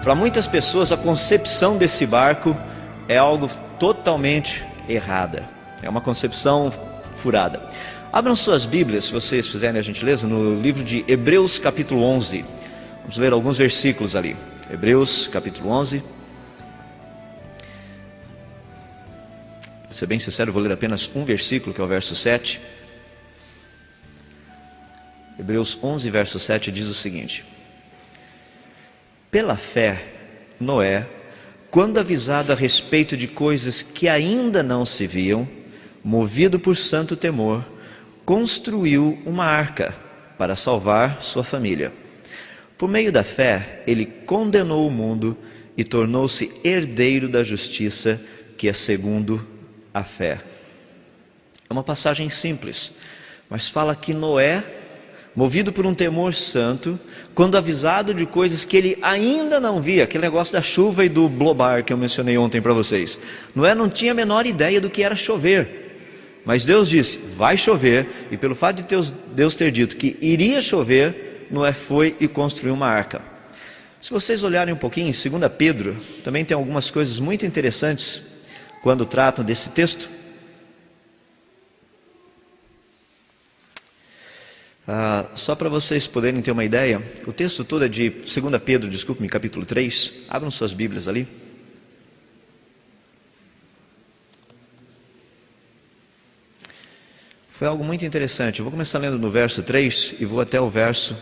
Para muitas pessoas, a concepção desse barco é algo totalmente errada. É uma concepção furada. Abram suas Bíblias, se vocês fizerem a gentileza, no livro de Hebreus capítulo 11. Vamos ler alguns versículos ali. Hebreus capítulo 11. Para ser bem sincero, eu vou ler apenas um versículo, que é o verso 7. Hebreus 11, verso 7 diz o seguinte: pela fé, Noé, quando avisado a respeito de coisas que ainda não se viam, movido por santo temor, construiu uma arca para salvar sua família. Por meio da fé, ele condenou o mundo e tornou-se herdeiro da justiça, que é segundo a fé. É uma passagem simples, mas fala que Noé, movido por um temor santo, quando avisado de coisas que ele ainda não via, aquele negócio da chuva e do blobar que eu mencionei ontem para vocês. Noé não tinha a menor ideia do que era chover, mas Deus disse, vai chover, e pelo fato de Deus ter dito que iria chover, Noé foi e construiu uma arca. Se vocês olharem um pouquinho em 2 Pedro, também tem algumas coisas muito interessantes quando tratam desse texto. Só para vocês poderem ter uma ideia, o texto todo é de 2 Pedro, desculpe-me, capítulo 3. Abram suas Bíblias ali. Foi algo muito interessante. Eu vou começar lendo no verso 3 e vou até o verso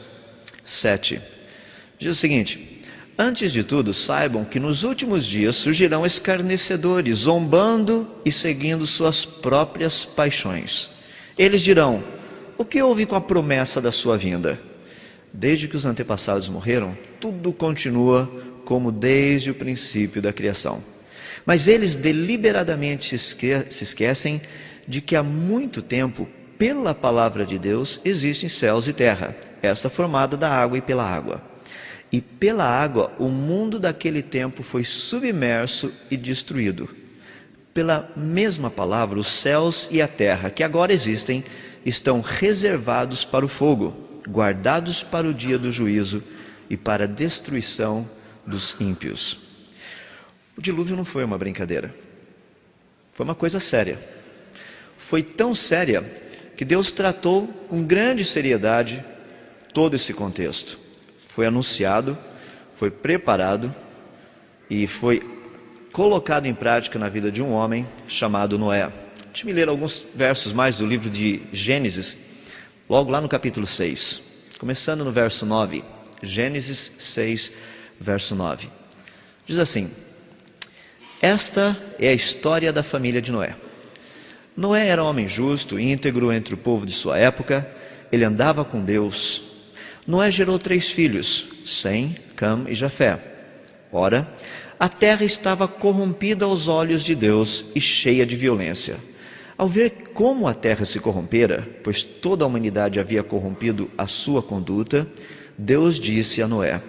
7. Diz o seguinte: antes de tudo, saibam que nos últimos dias surgirão escarnecedores, zombando e seguindo suas próprias paixões. Eles dirão: o que houve com a promessa da sua vinda? Desde que os antepassados morreram, tudo continua como desde o princípio da criação. Mas eles deliberadamente se esquecem de que há muito tempo, pela palavra de Deus, existem céus e terra, esta formada da água e pela água. E pela água, o mundo daquele tempo foi submerso e destruído. Pela mesma palavra, os céus e a terra, que agora existem, estão reservados para o fogo, guardados para o dia do juízo e para a destruição dos ímpios. O dilúvio não foi uma brincadeira, foi uma coisa séria. Foi tão séria que Deus tratou com grande seriedade todo esse contexto. Foi anunciado, foi preparado e foi colocado em prática na vida de um homem chamado Noé. Deixa-me ler alguns versos mais do livro de Gênesis, logo lá no capítulo 6, começando no verso 9. Gênesis 6, verso 9. Diz assim: esta é a história da família de Noé. Noé era um homem justo, íntegro entre o povo de sua época, ele andava com Deus. Noé gerou 3 filhos, Sem, Cam e Jafé. Ora, a terra estava corrompida aos olhos de Deus e cheia de violência. Ao ver como a terra se corrompera, pois toda a humanidade havia corrompido a sua conduta, Deus disse a Noé: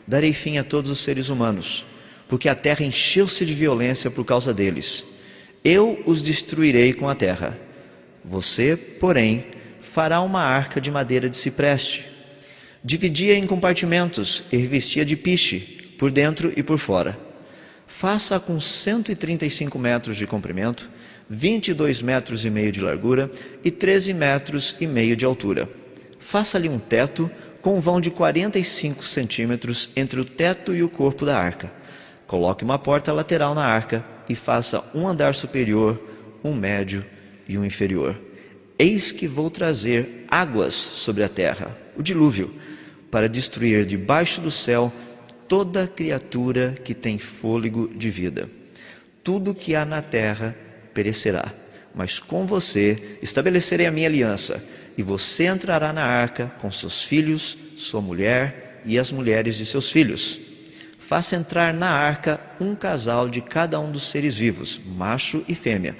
darei fim a todos os seres humanos, porque a terra encheu-se de violência por causa deles. Eu os destruirei com a terra. Você, porém, fará uma arca de madeira de cipreste. Dividia em compartimentos e revestia de piche, por dentro e por fora. Faça com 135 metros de comprimento, 22 metros e meio de largura e 13 metros e meio de altura. Faça-lhe um teto com um vão de 45 centímetros entre o teto e o corpo da arca. Coloque uma porta lateral na arca e faça um andar superior, um médio e um inferior. Eis que vou trazer águas sobre a terra, o dilúvio, para destruir debaixo do céu toda criatura que tem fôlego de vida. Tudo que há na terra perecerá, mas com você estabelecerei a minha aliança, e você entrará na arca com seus filhos, sua mulher e as mulheres de seus filhos. Faça entrar na arca um casal de cada um dos seres vivos, macho e fêmea,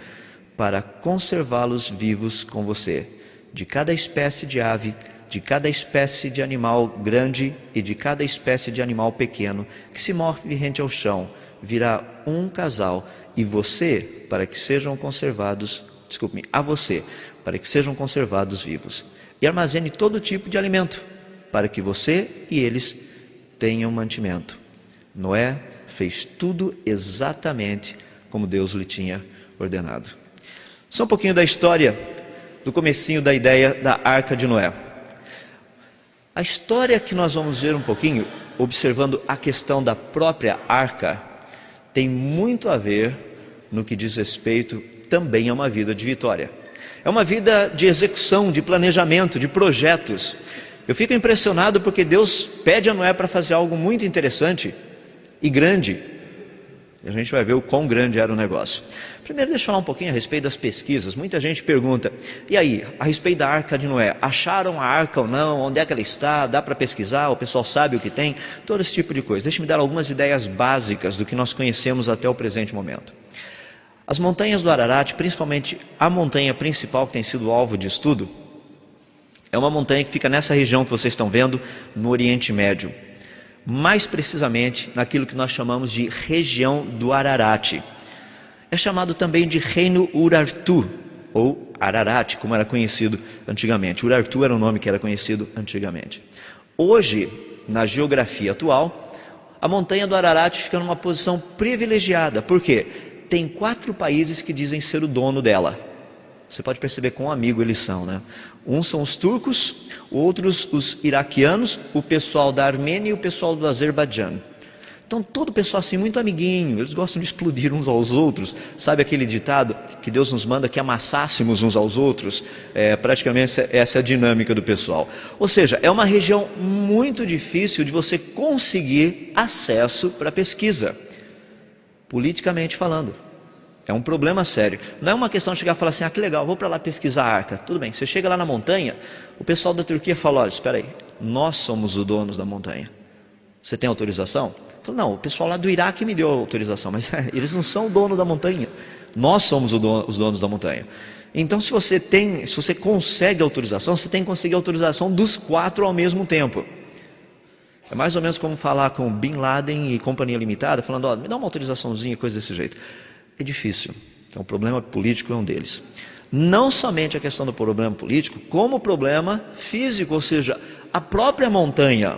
para conservá-los vivos com você. De cada espécie de ave, de cada espécie de animal grande e de cada espécie de animal pequeno que se move rente ao chão, virá um casal, e você, para que sejam conservados, a você, para que sejam conservados vivos. E armazene todo tipo de alimento, para que você e eles tenham mantimento. Noé fez tudo exatamente como Deus lhe tinha ordenado. Só um pouquinho da história, do comecinho da ideia da Arca de Noé. A história que nós vamos ver um pouquinho, observando a questão da própria arca, tem muito a ver no que diz respeito também a uma vida de vitória. É uma vida de execução, de planejamento, de projetos. Eu fico impressionado porque Deus pede a Noé para fazer algo muito interessante e grande. A gente vai ver o quão grande era o negócio. Primeiro, deixa eu falar um pouquinho a respeito das pesquisas. Muita gente pergunta, e aí, a respeito da Arca de Noé, acharam a arca ou não? Onde é que ela está? Dá para pesquisar? O pessoal sabe o que tem? Todo esse tipo de coisa. Deixa-me dar algumas ideias básicas do que nós conhecemos até o presente momento. As montanhas do Ararat, principalmente a montanha principal que tem sido alvo de estudo, é uma montanha que fica nessa região que vocês estão vendo, no Oriente Médio. Mais precisamente naquilo que nós chamamos de região do Ararat. É chamado também de Reino Urartu, ou Ararat, como era conhecido antigamente. Urartu era o nome que era conhecido antigamente. Hoje, na geografia atual, a montanha do Ararat fica numa posição privilegiada. Por quê? Tem 4 países que dizem ser o dono dela. Você pode perceber quão amigo eles são, né? Uns são os turcos, outros os iraquianos, o pessoal da Armênia e o pessoal do Azerbaijão. Então todo o pessoal assim muito amiguinho, eles gostam de explodir uns aos outros. Sabe aquele ditado que Deus nos manda que amassássemos uns aos outros? Praticamente essa é a dinâmica do pessoal. Ou seja, é uma região muito difícil de você conseguir acesso para pesquisa, politicamente falando. É um problema sério. Não é uma questão de chegar e falar assim, que legal, vou para lá pesquisar a arca. Tudo bem, você chega lá na montanha, o pessoal da Turquia fala, olha, espera aí, nós somos os donos da montanha. Você tem autorização? Falo, não, o pessoal lá do Iraque me deu autorização, mas eles não são o dono da montanha. Nós somos os donos da montanha. Então se você consegue autorização, você tem que conseguir autorização dos 4 ao mesmo tempo. É mais ou menos como falar com Bin Laden e companhia limitada, falando, ó, me dá uma autorizaçãozinha, coisa desse jeito. É difícil. Então o problema político é um deles. Não somente a questão do problema político, como o problema físico, ou seja, a própria montanha,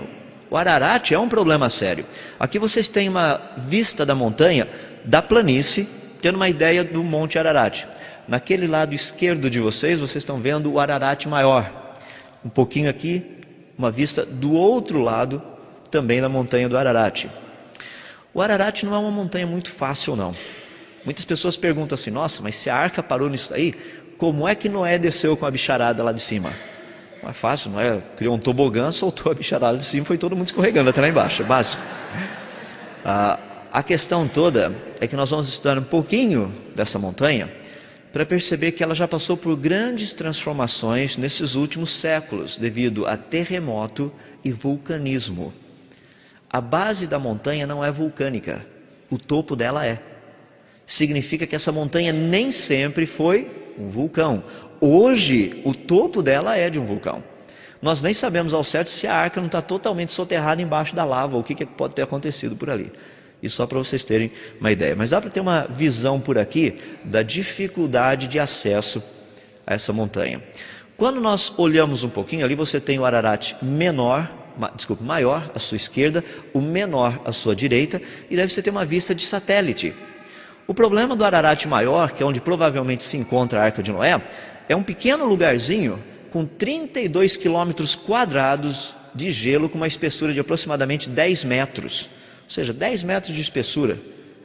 o Ararat é um problema sério. Aqui vocês têm uma vista da montanha, da planície, tendo uma ideia do Monte Ararat. Naquele lado esquerdo de vocês estão vendo o Ararat maior. Um pouquinho aqui, uma vista do outro lado, também da montanha do Ararat. O Ararat não é uma montanha muito fácil, não. Muitas pessoas perguntam assim, nossa, mas se a arca parou nisso daí, como é que Noé desceu com a bicharada lá de cima? Não é fácil, Noé criou um tobogã, soltou a bicharada de cima, foi todo mundo escorregando até lá embaixo, é básico. A questão toda é que nós vamos estudar um pouquinho dessa montanha, para perceber que ela já passou por grandes transformações nesses últimos séculos, devido a terremoto e vulcanismo. A base da montanha não é vulcânica, o topo dela é. Significa que essa montanha nem sempre foi um vulcão. Hoje, o topo dela é de um vulcão. Nós nem sabemos ao certo se a arca não está totalmente soterrada embaixo da lava, ou o que pode ter acontecido por ali. Isso só para vocês terem uma ideia. Mas dá para ter uma visão por aqui da dificuldade de acesso a essa montanha. Quando nós olhamos um pouquinho, ali você tem o Ararat maior à sua esquerda, o menor à sua direita, e deve você ter uma vista de satélite. O problema do Ararat maior, que é onde provavelmente se encontra a Arca de Noé, é um pequeno lugarzinho com 32 quilômetros quadrados de gelo com uma espessura de aproximadamente 10 metros. Ou seja, 10 metros de espessura.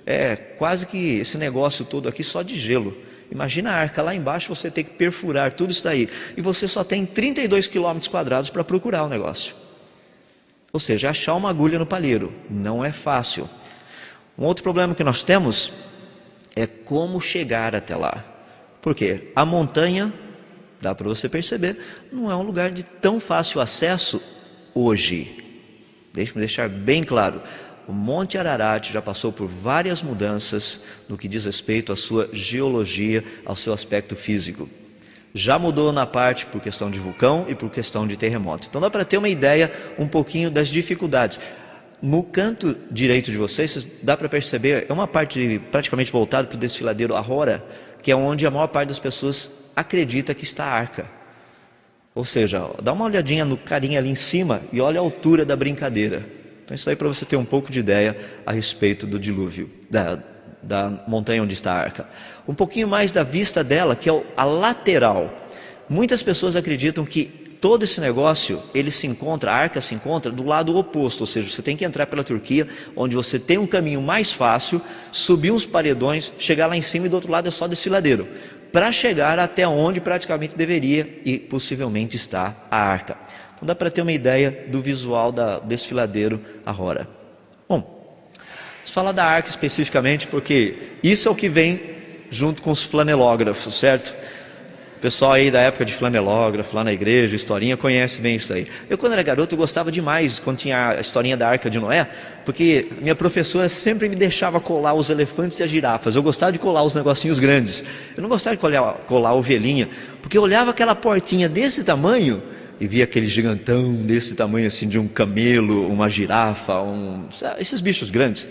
É quase que esse negócio todo aqui só de gelo. Imagina a arca lá embaixo, você tem que perfurar tudo isso daí. E você só tem 32 quilômetros quadrados para procurar o negócio. Ou seja, achar uma agulha no palheiro. Não é fácil. Um outro problema que nós temos é como chegar até lá. Por quê? A montanha, dá para você perceber, não é um lugar de tão fácil acesso hoje. Deixe-me deixar bem claro. O Monte Ararat já passou por várias mudanças no que diz respeito à sua geologia, ao seu aspecto físico. Já mudou na parte por questão de vulcão e por questão de terremoto. Então dá para ter uma ideia um pouquinho das dificuldades. No canto direito de vocês, dá para perceber, é uma parte praticamente voltada para o desfiladeiro Ahora, que é onde a maior parte das pessoas acredita que está a arca. Ou seja, dá uma olhadinha no carinha ali em cima e olha a altura da brincadeira. Então isso aí para você ter um pouco de ideia a respeito do dilúvio, da montanha onde está a arca. Um pouquinho mais da vista dela, que é a lateral. Muitas pessoas acreditam que todo esse negócio, a arca se encontra do lado oposto, ou seja, você tem que entrar pela Turquia, onde você tem um caminho mais fácil, subir uns paredões, chegar lá em cima e do outro lado é só desfiladeiro, para chegar até onde praticamente deveria e possivelmente está a arca. Então dá para ter uma ideia do visual da desfiladeiro Ahora. Bom, vamos falar da arca especificamente, porque isso é o que vem junto com os flanelógrafos, certo? O pessoal aí da época de flanelógrafo, lá na igreja, historinha, conhece bem isso aí. Eu, quando era garoto, eu gostava demais quando tinha a historinha da Arca de Noé, porque minha professora sempre me deixava colar os elefantes e as girafas. Eu gostava de colar os negocinhos grandes. Eu não gostava de colar a ovelhinha, porque eu olhava aquela portinha desse tamanho e via aquele gigantão desse tamanho, assim, de um camelo, uma girafa, esses bichos grandes.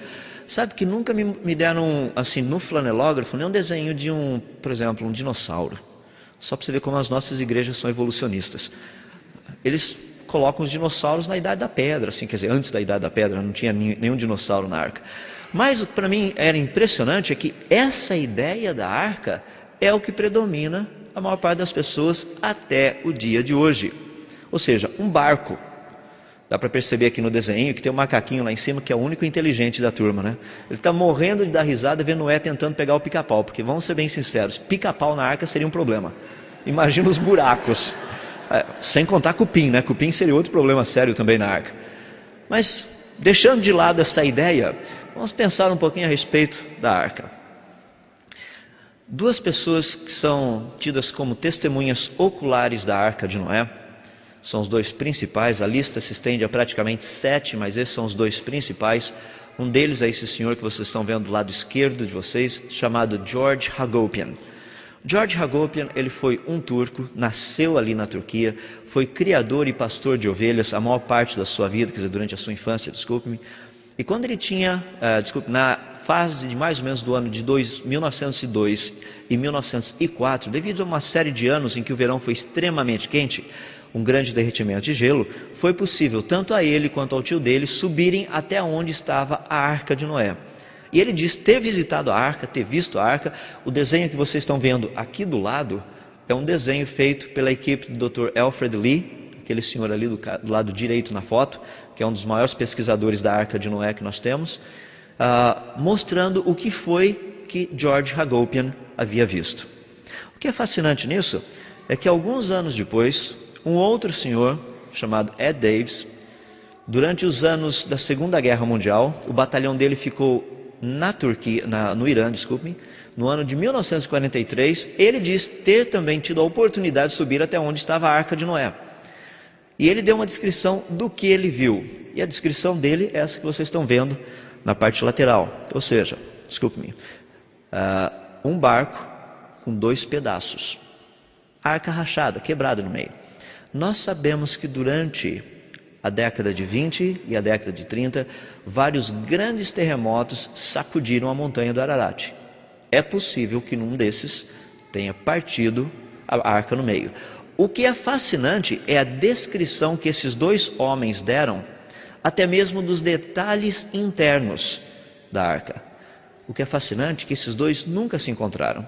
Sabe que nunca me deram, assim, no flanelógrafo, nem um desenho de por exemplo, um dinossauro. Só para você ver como as nossas igrejas são evolucionistas. Eles colocam os dinossauros na Idade da Pedra, assim, quer dizer, antes da Idade da Pedra, não tinha nenhum dinossauro na arca. Mas o que para mim era impressionante é que essa ideia da arca é o que predomina a maior parte das pessoas até o dia de hoje. Ou seja, um barco. Dá para perceber aqui no desenho que tem um macaquinho lá em cima que é o único inteligente da turma, né? Ele está morrendo de dar risada vendo Noé tentando pegar o pica-pau, porque vamos ser bem sinceros, pica-pau na arca seria um problema. Imagina os buracos, sem contar cupim, né? Cupim seria outro problema sério também na arca. Mas, deixando de lado essa ideia, vamos pensar um pouquinho a respeito da arca. Duas pessoas que são tidas como testemunhas oculares da arca de Noé, são os dois principais, a lista se estende a praticamente 7, mas esses são os dois principais. Um deles é esse senhor que vocês estão vendo do lado esquerdo de vocês, chamado George Hagopian. George Hagopian, ele foi um turco, nasceu ali na Turquia, foi criador e pastor de ovelhas a maior parte da sua vida, quer dizer, durante a sua infância, desculpe-me. E quando ele tinha, na fase de mais ou menos do ano de 1902 e 1904, devido a uma série de anos em que o verão foi extremamente quente, um grande derretimento de gelo, foi possível tanto a ele quanto ao tio dele subirem até onde estava a Arca de Noé. E ele diz ter visitado a arca, ter visto a arca. O desenho que vocês estão vendo aqui do lado é um desenho feito pela equipe do Dr. Alfred Lee, aquele senhor ali do lado direito na foto, que é um dos maiores pesquisadores da Arca de Noé que nós temos, mostrando o que foi que George Hagopian havia visto. O que é fascinante nisso é que alguns anos depois, um outro senhor, chamado Ed Davis, durante os anos da Segunda Guerra Mundial, o batalhão dele ficou na Turquia, no Irã, desculpe-me, no ano de 1943, ele diz ter também tido a oportunidade de subir até onde estava a Arca de Noé. E ele deu uma descrição do que ele viu. E a descrição dele é essa que vocês estão vendo na parte lateral. Ou seja, desculpe-me, um barco com 2 pedaços. A arca rachada, quebrada no meio. Nós sabemos que durante a década de 20 e a década de 30, vários grandes terremotos sacudiram a montanha do Ararat. É possível que num desses tenha partido a arca no meio. O que é fascinante é a descrição que esses 2 homens deram, até mesmo dos detalhes internos da arca. O que é fascinante é que esses 2 nunca se encontraram,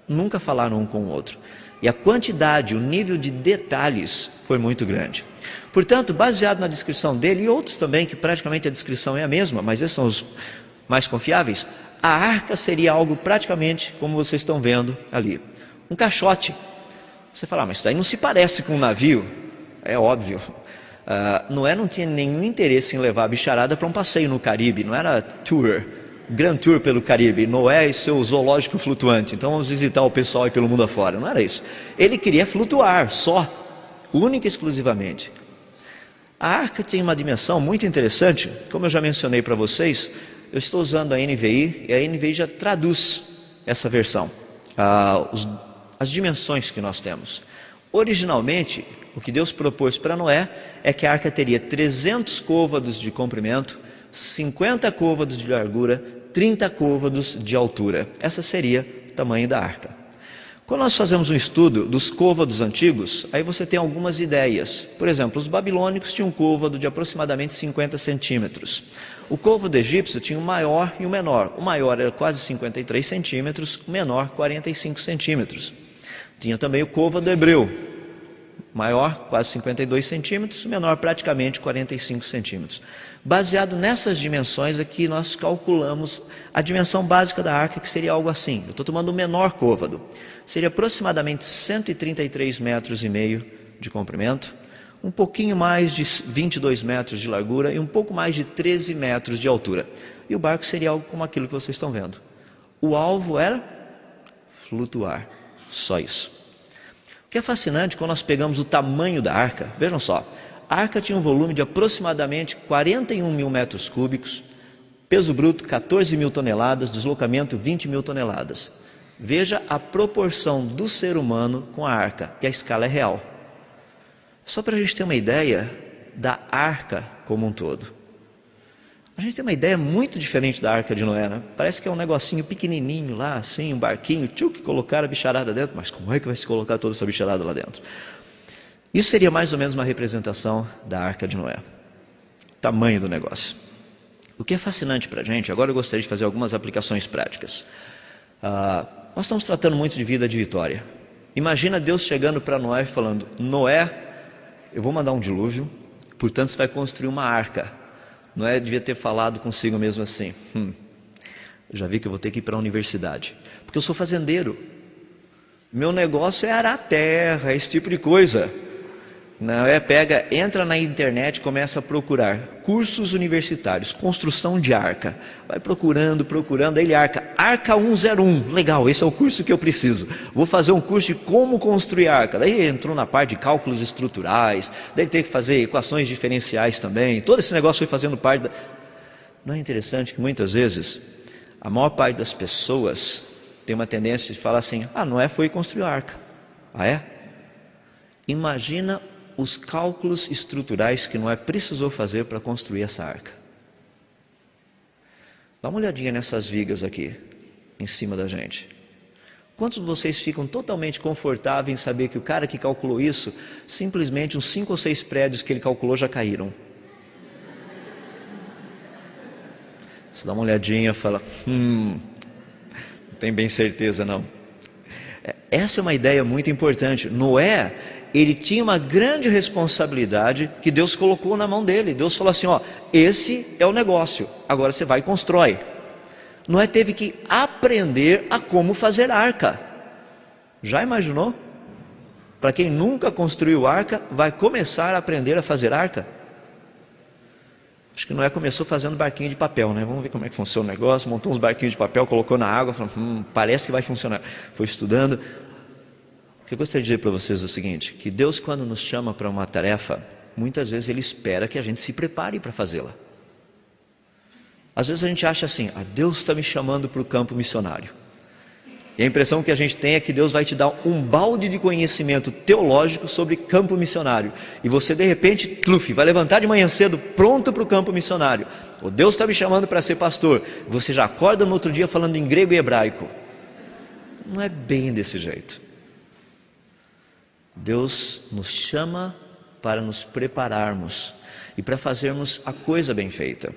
nunca falaram um com o outro. E a quantidade, o nível de detalhes foi muito grande. Portanto, baseado na descrição dele, e outros também, que praticamente a descrição é a mesma, mas esses são os mais confiáveis, a arca seria algo praticamente como vocês estão vendo ali. Um caixote. Você fala, mas isso daí não se parece com um navio. É óbvio. Noé não tinha nenhum interesse em levar a bicharada para um passeio no Caribe, não era Grand Tour pelo Caribe, Noé e seu zoológico flutuante, então vamos visitar o pessoal aí pelo mundo afora, não era isso. Ele queria flutuar, só, única e exclusivamente. A arca tem uma dimensão muito interessante, como eu já mencionei para vocês, eu estou usando a NVI, e a NVI já traduz essa versão, as dimensões que nós temos. Originalmente, o que Deus propôs para Noé é que a arca teria 300 côvados de comprimento, 50 côvados de largura, 30 côvados de altura. Essa seria o tamanho da arca. Quando nós fazemos um estudo dos côvados antigos, aí você tem algumas ideias. Por exemplo, os babilônicos tinham um côvado de aproximadamente 50 centímetros. O côvado egípcio tinha o maior e o menor. O maior era quase 53 centímetros, o menor 45 centímetros. Tinha também o côvado hebreu. Maior, quase 52 centímetros, menor praticamente 45 centímetros. Baseado nessas dimensões aqui, nós calculamos a dimensão básica da arca, que seria algo assim. Eu estou tomando o menor côvado. Seria aproximadamente 133 metros e meio de comprimento, um pouquinho mais de 22 metros de largura e um pouco mais de 13 metros de altura. E o barco seria algo como aquilo que vocês estão vendo. O alvo era flutuar, só isso. O que é fascinante, quando nós pegamos o tamanho da arca, vejam só, a arca tinha um volume de aproximadamente 41 mil metros cúbicos, peso bruto 14 mil toneladas, deslocamento 20 mil toneladas. Veja a proporção do ser humano com a arca, e a escala é real. Só para a gente ter uma ideia da arca como um todo. A gente tem uma ideia muito diferente da arca de Noé, né? Parece que é um negocinho pequenininho lá, assim, um barquinho, que colocaram a bicharada dentro. Mas como é que vai se colocar toda essa bicharada lá dentro? Isso seria mais ou menos uma representação da arca de Noé. Tamanho do negócio. O que é fascinante para a gente, agora eu gostaria de fazer algumas aplicações práticas. Nós estamos tratando muito de vida de vitória. Imagina Deus chegando para Noé e falando: Noé, eu vou mandar um dilúvio, portanto você vai construir uma arca. Noé devia ter falado consigo mesmo assim: já vi que eu vou ter que ir para a universidade, porque eu sou fazendeiro, meu negócio é arar terra, esse tipo de coisa. Noé entra na internet, começa a procurar cursos universitários, construção de arca, vai procurando, aí ele arca 101, legal, esse é o curso que eu preciso, vou fazer um curso de como construir arca. Daí ele entrou na parte de cálculos estruturais, daí ele teve que fazer equações diferenciais também, todo esse negócio foi fazendo parte Não é interessante que muitas vezes a maior parte das pessoas tem uma tendência de falar assim: Noé foi construir a arca. É? Imagina os cálculos estruturais que Noé precisou fazer para construir essa arca. Dá uma olhadinha nessas vigas aqui, em cima da gente. Quantos de vocês ficam totalmente confortáveis em saber que o cara que calculou isso, simplesmente uns 5 ou 6 prédios que ele calculou já caíram? Você dá uma olhadinha e fala: não tenho bem certeza não. Essa é uma ideia muito importante. Noé, ele tinha uma grande responsabilidade que Deus colocou na mão dele. Deus falou assim: esse é o negócio, agora você vai e constrói. Noé teve que aprender a como fazer arca. Já imaginou? Para quem nunca construiu arca, vai começar a aprender a fazer arca? Acho que Noé começou fazendo barquinho de papel, né? Vamos ver como é que funciona o negócio. Montou uns barquinhos de papel, colocou na água, falou: parece que vai funcionar. Foi estudando. O que eu gostaria de dizer para vocês é o seguinte: que Deus, quando nos chama para uma tarefa, muitas vezes Ele espera que a gente se prepare para fazê-la. Às vezes a gente acha assim: Deus está me chamando para o campo missionário. E a impressão que a gente tem é que Deus vai te dar um balde de conhecimento teológico sobre campo missionário. E você de repente, vai levantar de manhã cedo, pronto para o campo missionário. Ou Deus está me chamando para ser pastor. Você já acorda no outro dia falando em grego e hebraico. Não é bem desse jeito. Deus nos chama para nos prepararmos e para fazermos a coisa bem feita.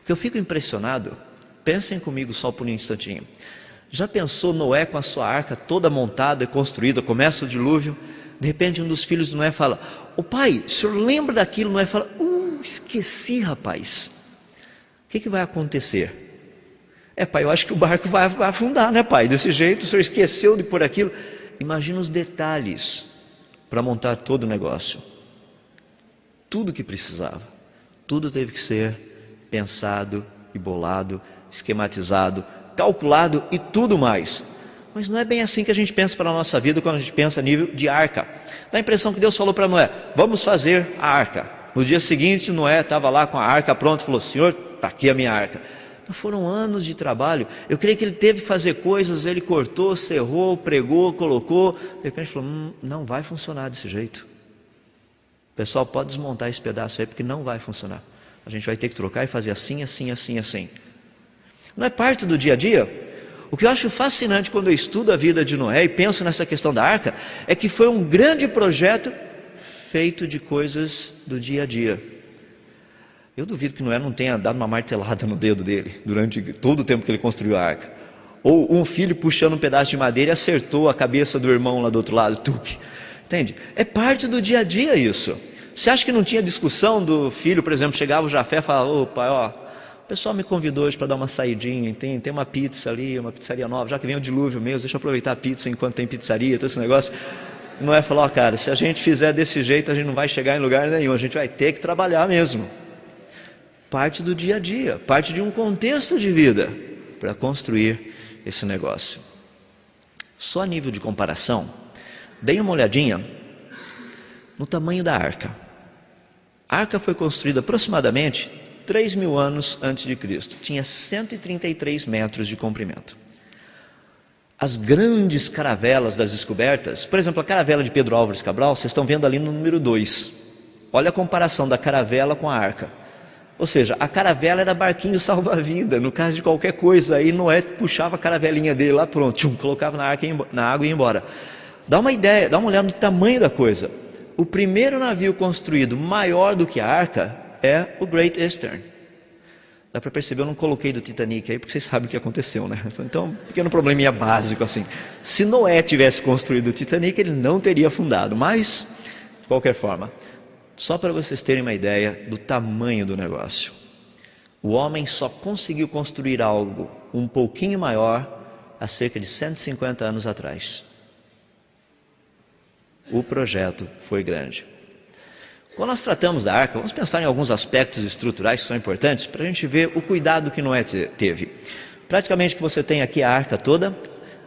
O que eu fico impressionado, pensem comigo só por um instantinho. Já pensou Noé com a sua arca toda montada e construída, começa o dilúvio, de repente um dos filhos de Noé fala: pai, o senhor lembra daquilo? Noé fala: esqueci, rapaz. O que vai acontecer? Pai, eu acho que o barco vai afundar, né, pai? Desse jeito, o senhor esqueceu de pôr aquilo. Imagina os detalhes para montar todo o negócio. Tudo que precisava, tudo teve que ser pensado e bolado, esquematizado, calculado e tudo mais. Mas não é bem assim que a gente pensa para a nossa vida quando a gente pensa a nível de arca. Dá a impressão que Deus falou para Noé: vamos fazer a arca. No dia seguinte, Noé estava lá com a arca pronta e falou: Senhor, está aqui a minha arca. Mas foram anos de trabalho. Eu creio que ele teve que fazer coisas, ele cortou, serrou, pregou, colocou. De repente falou: não vai funcionar desse jeito. Pessoal, pode desmontar esse pedaço aí, porque não vai funcionar. A gente vai ter que trocar e fazer assim, assim, assim, assim. Não é parte do dia a dia? O que eu acho fascinante quando eu estudo a vida de Noé e penso nessa questão da arca, é que foi um grande projeto feito de coisas do dia a dia. Eu duvido que Noé não tenha dado uma martelada no dedo dele durante todo o tempo que ele construiu a arca. Ou um filho puxando um pedaço de madeira e acertou a cabeça do irmão lá do outro lado, tuque. Entende? É parte do dia a dia isso. Você acha que não tinha discussão do filho, por exemplo, chegava o Jafé e falava: ô pai, ó, o pessoal me convidou hoje para dar uma saidinha, tem uma pizza ali, uma pizzaria nova, já que vem o dilúvio mesmo, deixa eu aproveitar a pizza enquanto tem pizzaria, todo esse negócio. Noé falou: ó, cara, se a gente fizer desse jeito, a gente não vai chegar em lugar nenhum, a gente vai ter que trabalhar mesmo. Parte do dia a dia, parte de um contexto de vida para construir esse negócio. Só a nível de comparação, dei uma olhadinha no tamanho da arca. A arca foi construída aproximadamente 3.000 anos antes de Cristo. Tinha 133 metros de comprimento. As grandes caravelas das descobertas, por exemplo, a caravela de Pedro Álvares Cabral, vocês estão vendo ali no número 2. Olha a comparação da caravela com a arca. Ou seja, a caravela era barquinho salva-vida, no caso de qualquer coisa, aí Noé puxava a caravelinha dele lá, pronto, colocava na água e ia embora. Dá uma ideia, dá uma olhada no tamanho da coisa. O primeiro navio construído maior do que a arca é o Great Eastern. Dá para perceber, eu não coloquei do Titanic aí, porque vocês sabem o que aconteceu, né? Então, pequeno probleminha básico assim. Se Noé tivesse construído o Titanic, ele não teria afundado, mas, de qualquer forma, só para vocês terem uma ideia do tamanho do negócio. O homem só conseguiu construir algo um pouquinho maior há cerca de 150 anos atrás. O projeto foi grande. Quando nós tratamos da arca, vamos pensar em alguns aspectos estruturais que são importantes para a gente ver o cuidado que Noé teve. Praticamente que você tem aqui a arca toda,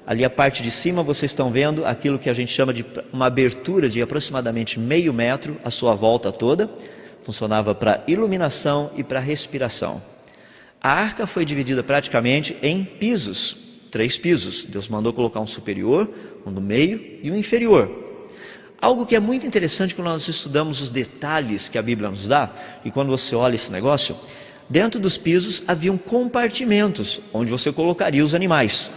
ali a parte de cima vocês estão vendo aquilo que a gente chama de uma abertura de aproximadamente 0,5 metro a sua volta toda. Funcionava para iluminação e para respiração. A arca foi dividida praticamente em pisos, 3 pisos. Deus mandou colocar um superior, um no meio e um inferior. Algo que é muito interessante quando nós estudamos os detalhes que a Bíblia nos dá, e quando você olha esse negócio, dentro dos pisos haviam compartimentos, onde você colocaria os animais.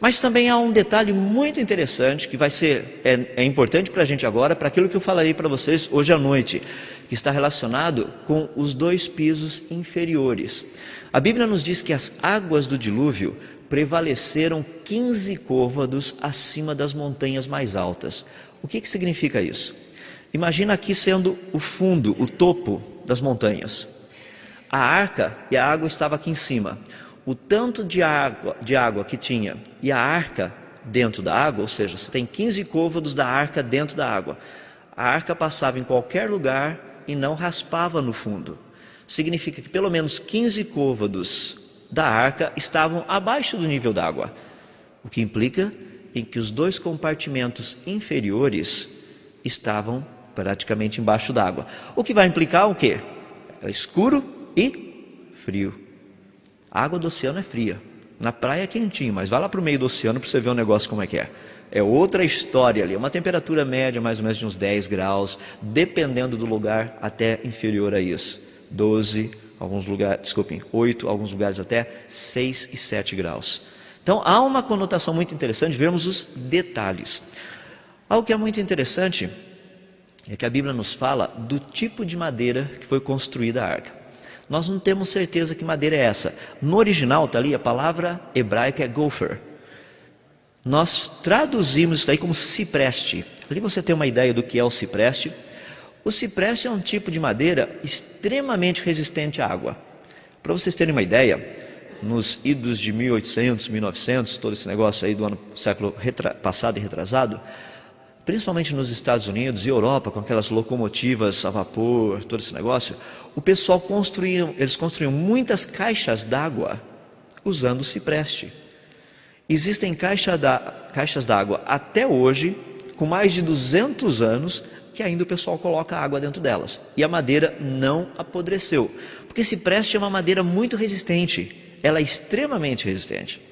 Mas também há um detalhe muito interessante, que vai ser, é importante para a gente agora, para aquilo que eu falarei para vocês hoje à noite, que está relacionado com os 2 pisos inferiores. A Bíblia nos diz que as águas do dilúvio prevaleceram 15 côvados acima das montanhas mais altas. O que significa isso? Imagina aqui sendo o fundo, o topo das montanhas. A arca e a água estava aqui em cima. O tanto de água que tinha e a arca dentro da água, ou seja, você tem 15 côvados da arca dentro da água. A arca passava em qualquer lugar e não raspava no fundo. Significa que pelo menos 15 côvados da arca estavam abaixo do nível d'água. O que implica em que os 2 compartimentos inferiores estavam praticamente embaixo d'água. O que vai implicar o quê? Era escuro e frio. A água do oceano é fria. Na praia é quentinho, mas vai lá para o meio do oceano para você ver o negócio como é que é. É outra história ali. É uma temperatura média mais ou menos de uns 10 graus, dependendo do lugar, até inferior a isso. 12, alguns lugares, desculpem, 8, alguns lugares até 6 e 7 graus. Então há uma conotação muito interessante de vermos os detalhes. Algo que é muito interessante é que a Bíblia nos fala do tipo de madeira que foi construída a arca. Nós não temos certeza que madeira é essa. No original está ali, a palavra hebraica é gopher. Nós traduzimos isso daí como cipreste. Ali você tem uma ideia do que é o cipreste. O cipreste é um tipo de madeira extremamente resistente à água. Para vocês terem uma ideia, nos idos de 1800, 1900, todo esse negócio aí do século passado e retrasado, principalmente nos Estados Unidos e Europa, com aquelas locomotivas a vapor, todo esse negócio, o pessoal eles construíam muitas caixas d'água usando cipreste. Existem caixas d'água até hoje, com mais de 200 anos, que ainda o pessoal coloca água dentro delas. E a madeira não apodreceu, porque cipreste é uma madeira muito resistente. Ela é extremamente resistente.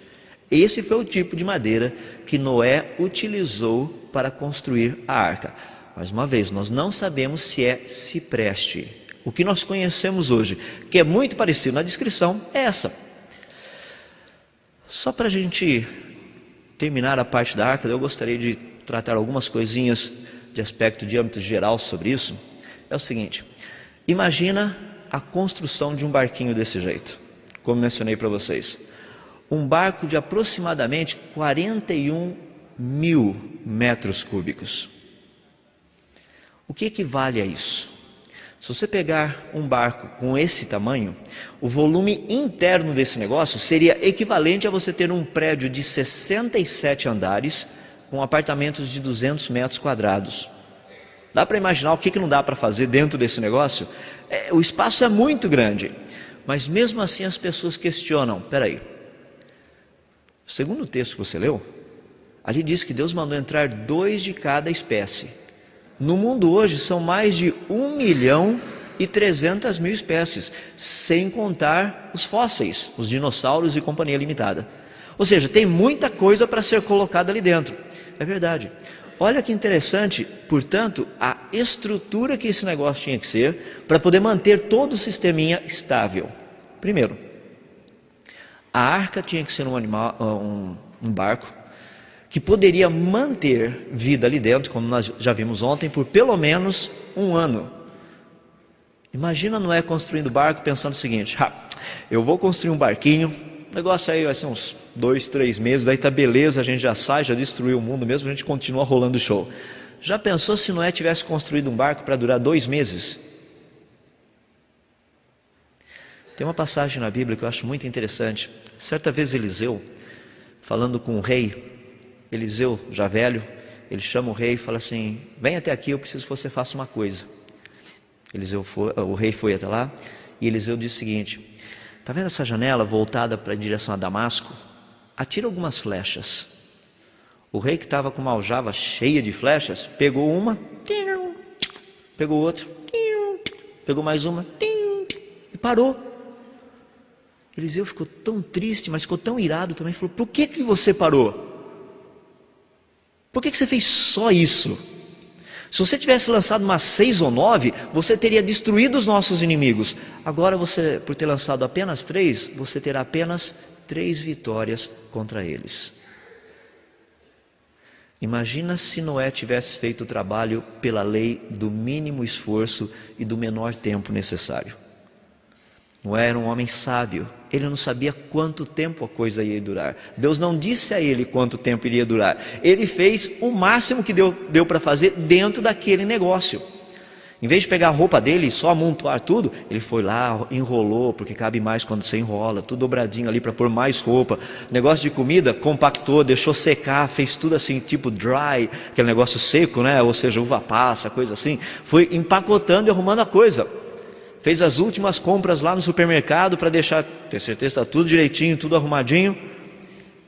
Esse foi o tipo de madeira que Noé utilizou para construir a arca. Mais uma vez, nós não sabemos se é cipreste. O que nós conhecemos hoje, que é muito parecido na descrição, é essa. Só para a gente terminar a parte da arca, eu gostaria de tratar algumas coisinhas de aspecto de âmbito geral sobre isso. É o seguinte: imagina a construção de um barquinho desse jeito, como mencionei para vocês. Um barco de aproximadamente 41 mil metros cúbicos. O que equivale a isso? Se você pegar um barco com esse tamanho, o volume interno desse negócio seria equivalente a você ter um prédio de 67 andares com apartamentos de 200 metros quadrados. Dá para imaginar o que não dá para fazer dentro desse negócio? O espaço é muito grande, mas mesmo assim as pessoas questionam. Peraí, segundo o texto que você leu, ali diz que Deus mandou entrar 2 de cada espécie. No mundo hoje são mais de 1.300.000 espécies, sem contar os fósseis, os dinossauros e companhia limitada. Ou seja, tem muita coisa para ser colocada ali dentro. É verdade. Olha que interessante, portanto, a estrutura que esse negócio tinha que ser para poder manter todo o sisteminha estável. Primeiro, a arca tinha que ser um barco que poderia manter vida ali dentro, como nós já vimos ontem, por pelo menos 1 ano. Imagina Noé construindo barco pensando o seguinte: eu vou construir um barquinho, o negócio aí vai ser uns 2, 3 meses, daí tá beleza, a gente já sai, já destruiu o mundo mesmo, a gente continua rolando o show. Já pensou se Noé tivesse construído um barco para durar 2 meses? Tem uma passagem na Bíblia que eu acho muito interessante. Certa vez Eliseu, falando com o rei, Eliseu, já velho, ele chama o rei e fala assim: vem até aqui, eu preciso que você faça uma coisa. O rei foi até lá e Eliseu disse o seguinte: está vendo essa janela voltada em direção a Damasco? Atira algumas flechas. O rei, que estava com uma aljava cheia de flechas, pegou uma, pegou outra, pegou mais uma e parou. Eliseu ficou tão triste, mas ficou tão irado também, falou: por que você parou? Por que você fez só isso? Se você tivesse lançado umas 6 ou 9, você teria destruído os nossos inimigos. Agora você, por ter lançado apenas 3, você terá apenas 3 vitórias contra eles. Imagina se Noé tivesse feito o trabalho pela lei do mínimo esforço e do menor tempo necessário. Noé era um homem sábio, ele não sabia quanto tempo a coisa ia durar. Deus não disse a ele quanto tempo iria durar. Ele fez o máximo que deu para fazer dentro daquele negócio. Em vez de pegar a roupa dele e só amontoar tudo, ele foi lá, enrolou, porque cabe mais quando você enrola, tudo dobradinho ali para pôr mais roupa. Negócio de comida, compactou, deixou secar, fez tudo assim, tipo dry, aquele negócio seco, né? Ou seja, uva passa, coisa assim. Foi empacotando e arrumando a coisa. Fez as últimas compras lá no supermercado para deixar, ter certeza que está tudo direitinho, tudo arrumadinho.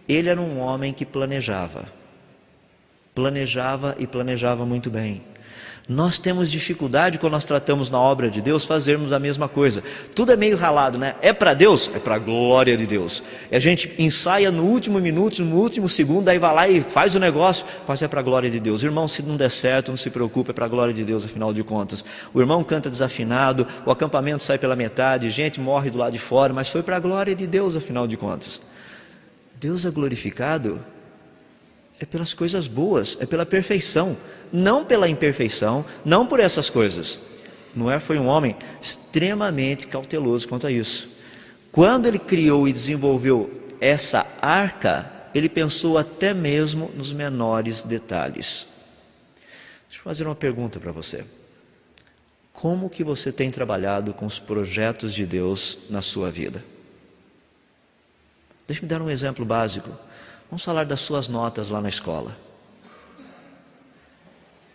Ele era um homem que planejava e planejava muito bem. Nós temos dificuldade quando nós tratamos na obra de Deus fazermos a mesma coisa. Tudo é meio ralado, né? É para Deus? É para a glória de Deus. E a gente ensaia no último minuto, no último segundo, aí vai lá e faz o negócio, mas é para a glória de Deus. Irmão, se não der certo, não se preocupe, é para a glória de Deus, afinal de contas. O irmão canta desafinado, o acampamento sai pela metade, gente morre do lado de fora, mas foi para a glória de Deus, afinal de contas. Deus é glorificado é pelas coisas boas, é pela perfeição, não pela imperfeição, não por essas coisas. Noé foi um homem extremamente cauteloso quanto a isso. Quando ele criou e desenvolveu essa arca, ele pensou até mesmo nos menores detalhes. Deixa eu fazer uma pergunta para você. Como que você tem trabalhado com os projetos de Deus na sua vida? Deixa-me dar um exemplo básico. Vamos falar das suas notas lá na escola.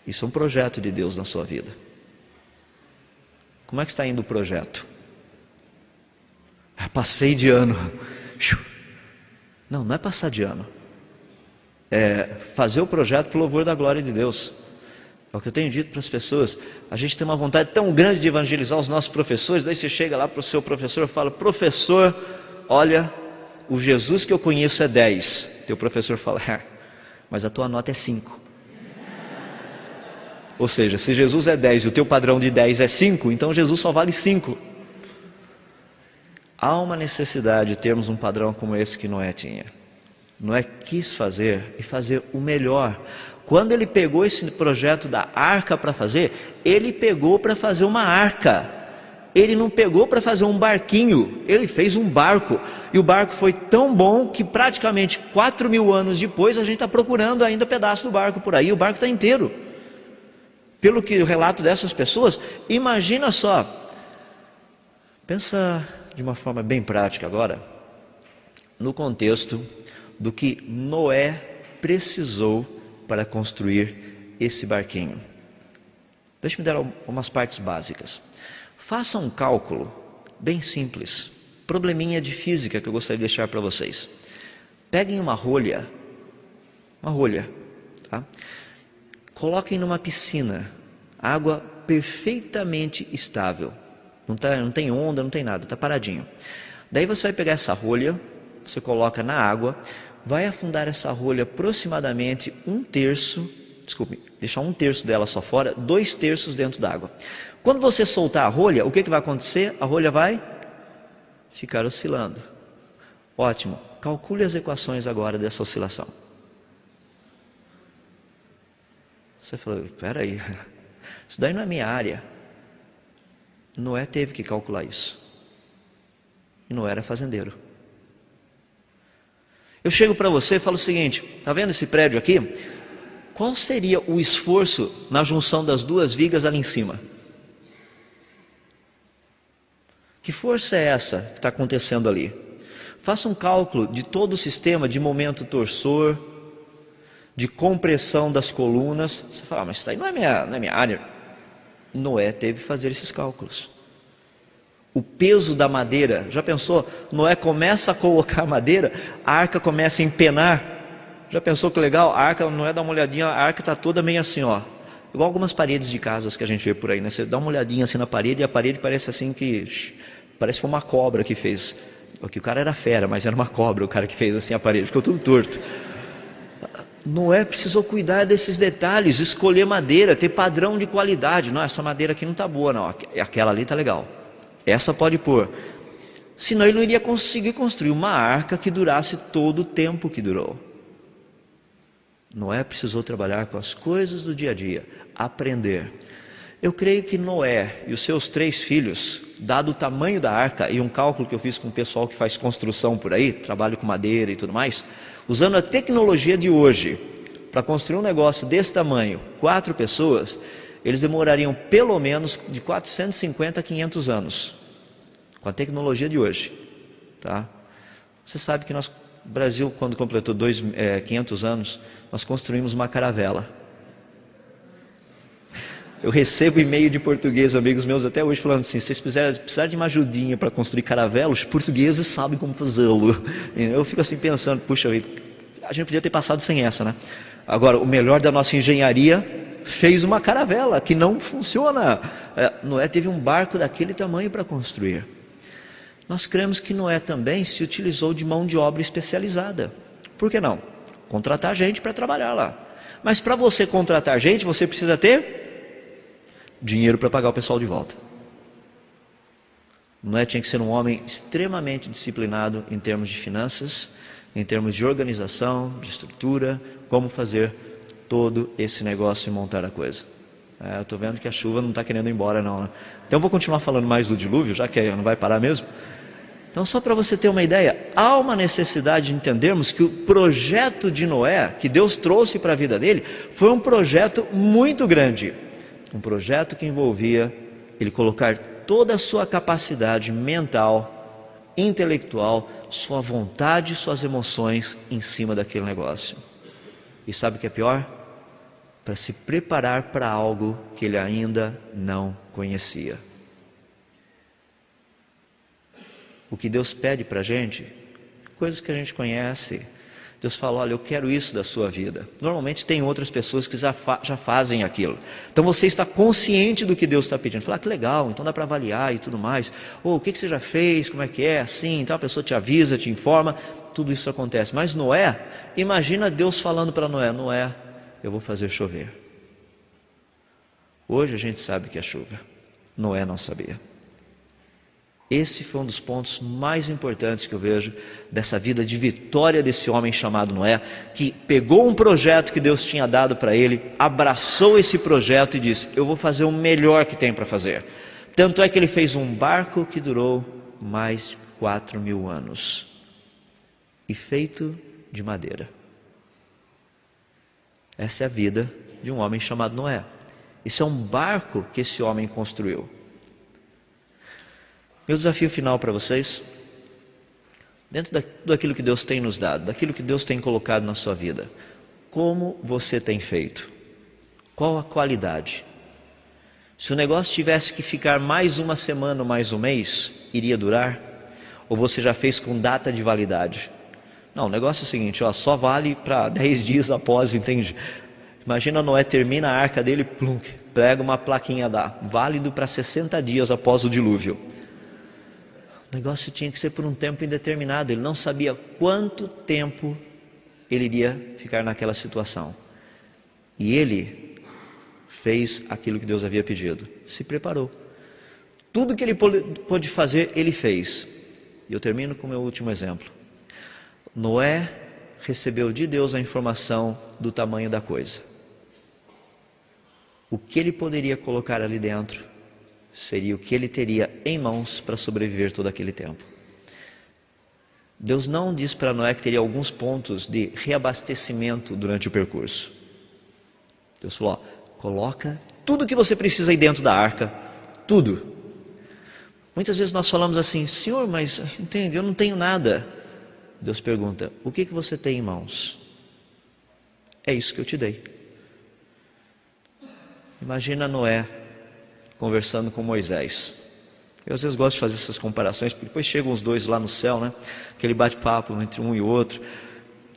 Isso é um projeto de Deus na sua vida. Como é que está indo o projeto? Passei de ano. Não é passar de ano. É fazer o projeto para o louvor da glória de Deus. É o que eu tenho dito para as pessoas. A gente tem uma vontade tão grande de evangelizar os nossos professores. Daí você chega lá para o seu professor e fala: professor, olha, o Jesus que eu conheço é 10. Teu professor fala: mas a tua nota é 5. Ou seja, se Jesus é 10 e o teu padrão de 10 é 5, então Jesus só vale 5. Há uma necessidade de termos um padrão como esse que Noé tinha. Noé quis fazer e fazer o melhor. Quando ele pegou esse projeto da arca para fazer, ele pegou para fazer uma arca. Ele não pegou para fazer um barquinho, ele fez um barco. E o barco foi tão bom que praticamente 4.000 anos depois a gente está procurando ainda pedaço do barco por aí. O barco está inteiro. Pelo que o relato dessas pessoas, imagina só. Pensa de uma forma bem prática agora, no contexto do que Noé precisou para construir esse barquinho. Deixa-me dar umas partes básicas. Faça um cálculo bem simples, probleminha de física que eu gostaria de deixar para vocês. Peguem uma rolha, tá? Coloquem numa piscina, água perfeitamente estável, não tem onda, não tem nada, está paradinho. Daí você vai pegar essa rolha, você coloca na água, vai afundar essa rolha aproximadamente deixar 1/3 dela só fora, 2/3 dentro d'água. Quando você soltar a rolha, o que vai acontecer? A rolha vai ficar oscilando. Ótimo, calcule as equações agora dessa oscilação. Você falou, espera aí, isso daí não é minha área. Noé teve que calcular isso. E Noé era fazendeiro. Eu chego para você e falo o seguinte, está vendo esse prédio aqui? Qual seria o esforço na junção das duas vigas ali em cima? Que força é essa que está acontecendo ali? Faça um cálculo de todo o sistema de momento torsor, de compressão das colunas. Você fala, mas isso aí não é minha área. Noé teve que fazer esses cálculos. O peso da madeira, já pensou? Noé começa a colocar madeira, a arca começa a empenar. Já pensou que legal? A arca, Noé dá uma olhadinha, a arca está toda meio assim, ó. Igual algumas paredes de casas que a gente vê por aí, né? Você dá uma olhadinha assim na parede e a parede parece assim parece que foi uma cobra que fez. Porque o cara era fera, mas era uma cobra o cara que fez assim a parede, ficou tudo torto. Noé precisou cuidar desses detalhes, escolher madeira, ter padrão de qualidade. Não, essa madeira aqui não está boa, não. Aquela ali está legal. Essa pode pôr. Senão ele não iria conseguir construir uma arca que durasse todo o tempo que durou. Noé precisou trabalhar com as coisas do dia a dia, aprender. Eu creio que Noé e os seus 3 filhos, dado o tamanho da arca e um cálculo que eu fiz com o pessoal que faz construção por aí, trabalho com madeira e tudo mais, usando a tecnologia de hoje, para construir um negócio desse tamanho, 4 pessoas, eles demorariam pelo menos de 450 a 500 anos, com a tecnologia de hoje, tá? Você sabe que o Brasil, quando completou 500 anos, nós construímos uma caravela. Eu recebo e-mail de português, amigos meus até hoje, falando assim, se vocês precisarem de uma ajudinha para construir caravela, os portugueses sabem como fazê-lo. Eu fico assim pensando, puxa vida, a gente podia ter passado sem essa, né? Agora, o melhor da nossa engenharia fez uma caravela que não funciona. Noé teve um barco daquele tamanho para construir. Nós cremos que Noé também se utilizou de mão de obra especializada. Por que não? Contratar gente para trabalhar lá. Mas para você contratar gente, você precisa ter dinheiro para pagar o pessoal de volta. Noé tinha que ser um homem extremamente disciplinado em termos de finanças, em termos de organização, de estrutura, como fazer todo esse negócio e montar a coisa. Eu estou vendo que a chuva não está querendo ir embora não, né? Então eu vou continuar falando mais do dilúvio, já que não vai parar mesmo. Então só para você ter uma ideia, há uma necessidade de entendermos que o projeto de Noé, que Deus trouxe para a vida dele, foi um projeto muito grande. Um projeto que envolvia ele colocar toda a sua capacidade mental, intelectual, sua vontade, suas emoções em cima daquele negócio. E sabe o que é pior? Para se preparar para algo que ele ainda não conhecia. O que Deus pede para a gente, coisas que a gente conhece. Deus fala, olha, eu quero isso da sua vida. Normalmente tem outras pessoas que já fazem aquilo. Então você está consciente do que Deus está pedindo. Fala, que legal, então dá para avaliar e tudo mais. Ou o que você já fez, como é que é, assim. Então a pessoa te avisa, te informa, tudo isso acontece. Mas Noé, imagina Deus falando para Noé, Noé, eu vou fazer chover. Hoje a gente sabe que é chuva. Noé não sabia. Esse foi um dos pontos mais importantes que eu vejo dessa vida de vitória desse homem chamado Noé, que pegou um projeto que Deus tinha dado para ele, abraçou esse projeto e disse: eu vou fazer o melhor que tem para fazer. Tanto é que ele fez um barco que durou mais de 4.000 anos e feito de madeira. Essa é a vida de um homem chamado Noé. Isso é um barco que esse homem construiu. Meu desafio final para vocês, dentro daquilo que Deus tem nos dado, daquilo que Deus tem colocado na sua vida, como você tem feito? Qual a qualidade? Se o negócio tivesse que ficar mais uma semana ou mais um mês, iria durar? Ou você já fez com data de validade? Não, o negócio é o seguinte, só vale para 10 dias após, entende? Imagina Noé termina a arca dele, plunk, pega uma plaquinha lá, válido para 60 dias após o dilúvio. O negócio tinha que ser por um tempo indeterminado. Ele não sabia quanto tempo ele iria ficar naquela situação. E ele fez aquilo que Deus havia pedido. Se preparou. Tudo que ele pôde fazer, ele fez. E eu termino com o meu último exemplo. Noé recebeu de Deus a informação do tamanho da coisa. O que ele poderia colocar ali dentro seria o que ele teria em mãos para sobreviver todo aquele tempo. Deus não disse para Noé que teria alguns pontos de reabastecimento durante o percurso. Deus falou: coloca tudo que você precisa aí dentro da arca, tudo. Muitas vezes nós falamos assim: Senhor, mas entende, eu não tenho nada. Deus pergunta: o que você tem em mãos? É isso que eu te dei. Imagina Noé conversando com Moisés. Eu às vezes gosto de fazer essas comparações, porque depois chegam os dois lá no céu, né? Aquele bate-papo entre um e outro.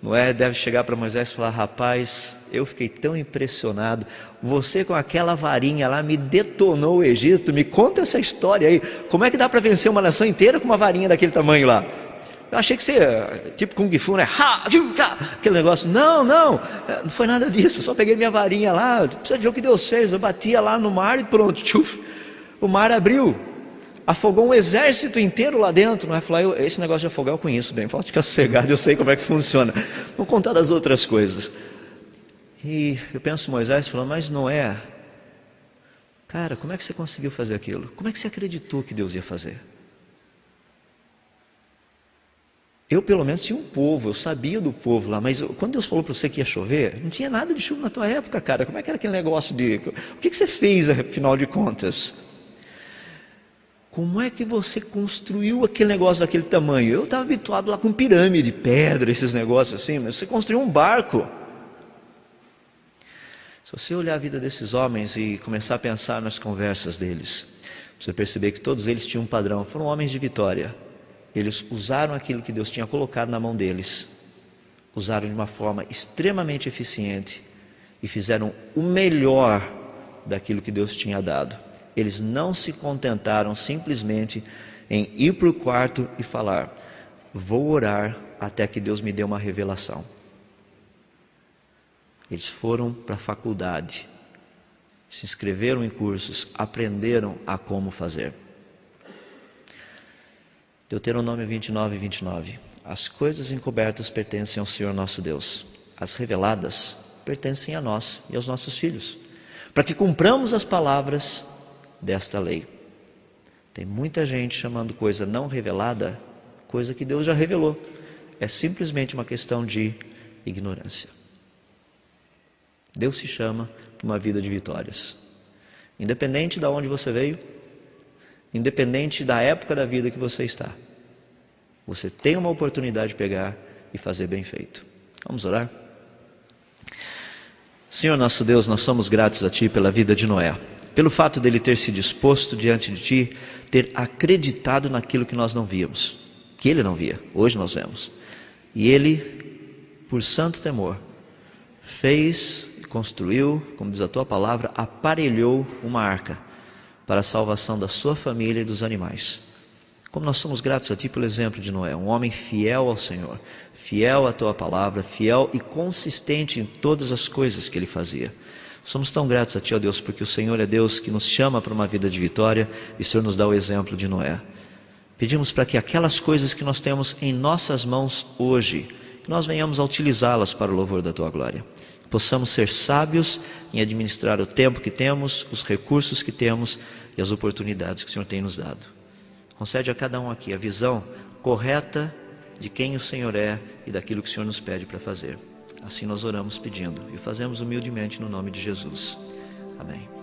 Noé deve chegar para Moisés e falar: rapaz, eu fiquei tão impressionado, você com aquela varinha lá me detonou o Egito, me conta essa história aí, como é que dá para vencer uma nação inteira com uma varinha daquele tamanho lá? Eu achei que você, tipo Kung Fu, né? Aquele negócio. Não foi nada disso, eu só peguei minha varinha lá, precisa ver o que Deus fez, eu batia lá no mar e pronto, tchuf, o mar abriu, afogou um exército inteiro lá dentro. Não é falar: esse negócio de afogar eu conheço bem, pode ficar sossegado, eu sei como é que funciona. Vou contar das outras coisas. E eu penso Moisés falando: mas Noé, cara, como é que você conseguiu fazer aquilo? Como é que você acreditou que Deus ia fazer? Eu pelo menos tinha um povo, eu sabia do povo lá, mas quando Deus falou para você que ia chover, não tinha nada de chuva na tua época, cara. Como é que era aquele negócio de... O que você fez, afinal de contas? Como é que você construiu aquele negócio daquele tamanho? Eu estava habituado lá com pirâmide, pedra, esses negócios assim, mas você construiu um barco. Se você olhar a vida desses homens e começar a pensar nas conversas deles, você perceber que todos eles tinham um padrão, foram homens de vitória. Eles usaram aquilo que Deus tinha colocado na mão deles, usaram de uma forma extremamente eficiente e fizeram o melhor daquilo que Deus tinha dado. Eles não se contentaram simplesmente em ir para o quarto e falar: vou orar até que Deus me dê uma revelação. Eles foram para a faculdade, se inscreveram em cursos, aprenderam a como fazer. Deuteronômio 29:29. As coisas encobertas pertencem ao Senhor nosso Deus. As reveladas pertencem a nós e aos nossos filhos, para que cumpramos as palavras desta lei. Tem muita gente chamando coisa não revelada, coisa que Deus já revelou. É simplesmente uma questão de ignorância. Deus se chama para uma vida de vitórias. Independente de onde você veio, independente da época da vida que você está, você tem uma oportunidade de pegar e fazer bem feito. Vamos orar? Senhor nosso Deus, nós somos gratos a Ti pela vida de Noé, pelo fato dele ter se disposto diante de Ti, ter acreditado naquilo que nós não víamos, que ele não via, hoje nós vemos. E ele, por santo temor, fez, construiu, como diz a Tua palavra, aparelhou uma arca para a salvação da sua família e dos animais. Como nós somos gratos a Ti pelo exemplo de Noé, um homem fiel ao Senhor, fiel à Tua palavra, fiel e consistente em todas as coisas que ele fazia. Somos tão gratos a Ti, ó Deus, porque o Senhor é Deus que nos chama para uma vida de vitória e o Senhor nos dá o exemplo de Noé. Pedimos para que aquelas coisas que nós temos em nossas mãos hoje, que nós venhamos a utilizá-las para o louvor da Tua glória. Que possamos ser sábios em administrar o tempo que temos, os recursos que temos e as oportunidades que o Senhor tem nos dado. Concede a cada um aqui a visão correta de quem o Senhor é e daquilo que o Senhor nos pede para fazer. Assim nós oramos pedindo e fazemos humildemente no nome de Jesus. Amém.